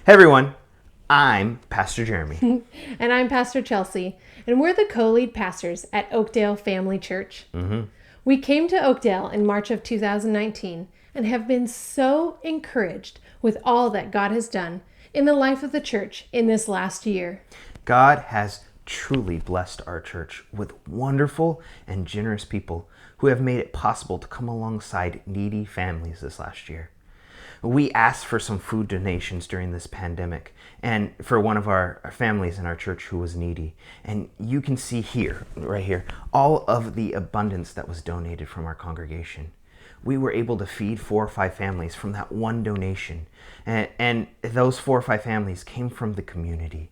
Hey everyone, I'm Pastor Jeremy. And I'm Pastor Chelsea, and we're the co-lead pastors at Oakdale Family Church. We came to Oakdale in March of 2019 and have been so encouraged with all that God has done in the life of the church in this last year. God has truly blessed our church with wonderful and generous people who have made it possible to come alongside needy families this last year. We asked for some food donations during this pandemic and for one of our families in our church who was needy. And you can see here, right here, all of the abundance that was donated from our congregation. We were able to feed 4 or 5 families from that one donation. And those 4 or 5 families came from the community.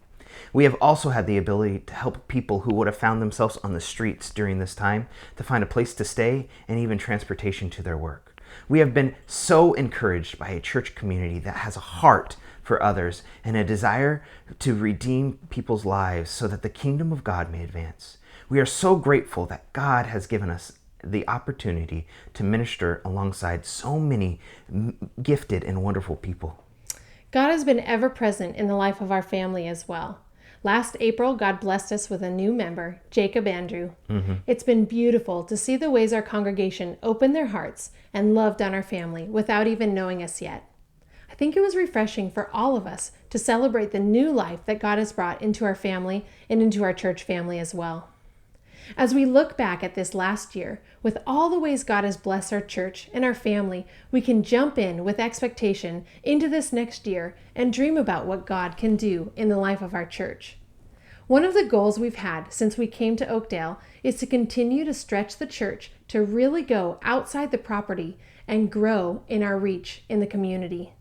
We have also had the ability to help people who would have found themselves on the streets during this time to find a place to stay and even transportation to their work. We have been so encouraged by a church community that has a heart for others and a desire to redeem people's lives so that the kingdom of God may advance. We are so grateful that God has given us the opportunity to minister alongside so many gifted and wonderful people. God has been ever present in the life of our family as well. Last April, God blessed us with a new member, Jacob Andrew. It's been beautiful to see the ways our congregation opened their hearts and loved on our family without even knowing us yet. I think it was refreshing for all of us to celebrate the new life that God has brought into our family and into our church family as well. As we look back at this last year, with all the ways God has blessed our church and our family, we can jump in with expectation into this next year and dream about what God can do in the life of our church. One of the goals we've had since we came to Oakdale is to continue to stretch the church to really go outside the property and grow in our reach in the community.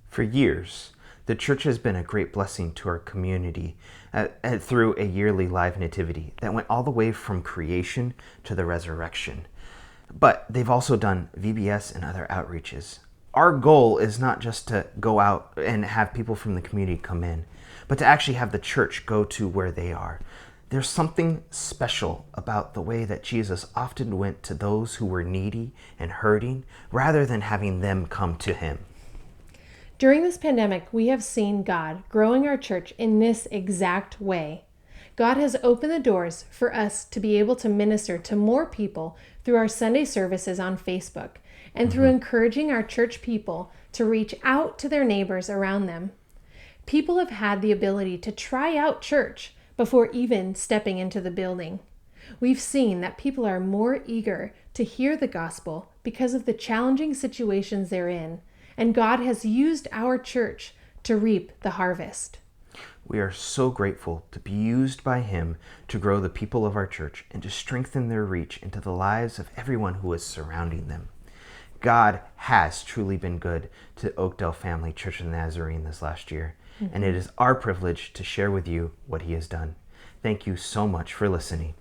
For years, the church has been a great blessing to our community through a yearly live nativity that went all the way from creation to the resurrection. But they've also done VBS and other outreaches. Our goal is not just to go out and have people from the community come in, but to actually have the church go to where they are. There's something special about the way that Jesus often went to those who were needy and hurting rather than having them come to him. During this pandemic, we have seen God growing our church in this exact way. God has opened the doors for us to be able to minister to more people through our Sunday services on Facebook and through encouraging our church people to reach out to their neighbors around them. People have had the ability to try out church before even stepping into the building. We've seen that people are more eager to hear the gospel because of the challenging situations they're in, and God has used our church to reap the harvest. We are so grateful to be used by him to grow the people of our church and to strengthen their reach into the lives of everyone who is surrounding them. God has truly been good to Oakdale Family Church of Nazarene this last year, and it is our privilege to share with you what he has done. Thank you so much for listening.